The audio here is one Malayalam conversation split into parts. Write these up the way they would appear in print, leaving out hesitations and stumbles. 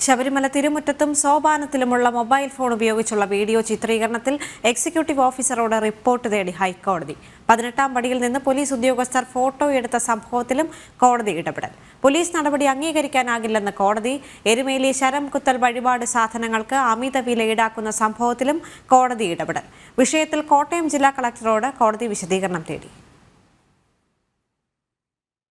ശബരിമല തിരുമുറ്റത്തും സോപാനത്തിലുമുള്ള മൊബൈൽ ഫോൺ ഉപയോഗിച്ചുള്ള വീഡിയോ ചിത്രീകരണത്തിൽ എക്സിക്യൂട്ടീവ് ഓഫീസറോട് റിപ്പോർട്ട് തേടി ഹൈക്കോടതി. 18ാം പടിയിൽ നിന്ന് പോലീസ് ഉദ്യോഗസ്ഥർ ഫോട്ടോ എടുത്ത സംഭവത്തിലും കോടതി ഇടപെടൽ. പോലീസ് നടപടി അംഗീകരിക്കാനാകില്ലെന്ന് കോടതി. എരുമേലി ശരം കുത്തൽ വഴിപാട് സാധനങ്ങൾക്ക് അമിത വില ഈടാക്കുന്ന സംഭവത്തിലും കോടതി ഇടപെടൽ. വിഷയത്തിൽ കോട്ടയം ജില്ലാ കളക്ടറോട് കോടതി വിശദീകരണം തേടി.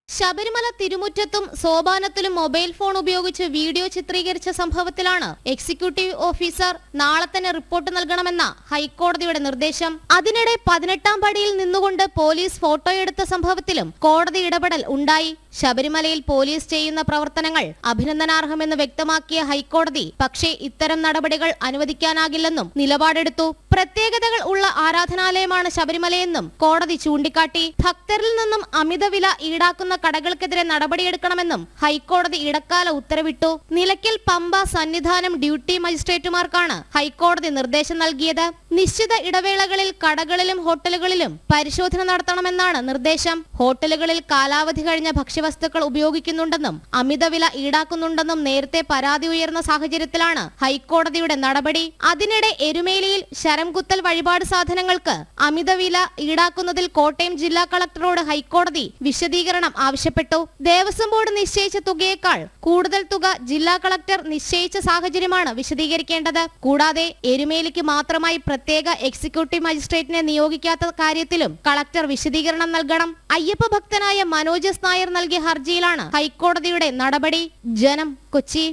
ശബരിമല തിരുമുറ്റത്തും സോപാനത്തിലും മൊബൈൽ ഫോൺ ഉപയോഗിച്ച് വീഡിയോ ചിത്രീകരിച്ച സംഭവത്തിലാണ് എക്സിക്യൂട്ടീവ് ഓഫീസർ നാളെ തന്നെ റിപ്പോർട്ട് നൽകണമെന്ന ഹൈക്കോടതിയുടെ നിർദ്ദേശം. അതിനിടെ 18ാം പടിയിൽ നിന്നുകൊണ്ട് പോലീസ് ഫോട്ടോയെടുത്ത സംഭവത്തിലും കോടതി ഇടപെടൽ ഉണ്ടായി. ശബരിമലയിൽ പോലീസ് ചെയ്യുന്ന പ്രവർത്തനങ്ങൾ അഭിനന്ദനാർഹമെന്ന് വ്യക്തമാക്കിയ ഹൈക്കോടതി പക്ഷേ ഇത്തരം നടപടികൾ അനുവദിക്കാനാകില്ലെന്നും നിലപാടെടുത്തു. പ്രത്യേകതകൾ ഉള്ള ആരാധനാലയമാണ് ശബരിമലയെന്നും കോടതി ചൂണ്ടിക്കാട്ടി. ഭക്തരിൽ നിന്നും അമിത വില ഈടാക്കുന്ന കടകൾക്കെതിരെ നടപടിയെടുക്കണമെന്നും ഹൈക്കോടതി ഇടക്കാല ഉത്തരവിട്ടു. നിലയ്ക്കൽ പമ്പ സന്നിധാനം ഡ്യൂട്ടി മജിസ്ട്രേറ്റുമാർക്കാണ് ഹൈക്കോടതി നിർദ്ദേശം നൽകിയത്. നിശ്ചിത ഇടവേളകളിൽ കടകളിലും ഹോട്ടലുകളിലും പരിശോധന നടത്തണമെന്നാണ് നിർദ്ദേശം. ഹോട്ടലുകളിൽ കാലാവധി കഴിഞ്ഞ ഭക്ഷ്യവസ്തുക്കൾ ഉപയോഗിക്കുന്നുണ്ടെന്നും അമിത വില ഈടാക്കുന്നുണ്ടെന്നും നേരത്തെ പരാതി ഉയർന്ന സാഹചര്യത്തിലാണ് ഹൈക്കോടതിയുടെ നടപടി. അതിനിടെ എരുമേലിയിൽ ശരംകുത്തൽ വഴിപാട് സാധനങ്ങൾക്ക് അമിത വില ഈടാക്കുന്നതിൽ കോട്ടയം ജില്ലാ കളക്ടറോട് ഹൈക്കോടതി വിശദീകരണം ആവശ്യപ്പെട്ടു. ദേവസ്വം ബോർഡ് നിശ്ചയിച്ച തുകയേക്കാൾ കൂടുതൽ തുക ജില്ലാ കളക്ടർ നിശ്ചയിച്ച സാഹചര്യമാണ് വിശദീകരിക്കേണ്ടത്. കൂടാതെ എരുമേലിക്ക് മാത്രമായി പ്രത്യേക എക്സിക്യൂട്ടീവ് മജിസ്ട്രേറ്റിനെ നിയോഗിക്കാത്ത കാര്യത്തിലും കളക്ടർ വിശദീകരണം നൽകണം. അയ്യപ്പ ഭക്തനായ മനോജ് നായർ നൽകിയ ഹർജിയിലാണ് ഹൈക്കോടതിയുടെ നടപടി. ജനം, കൊച്ചി.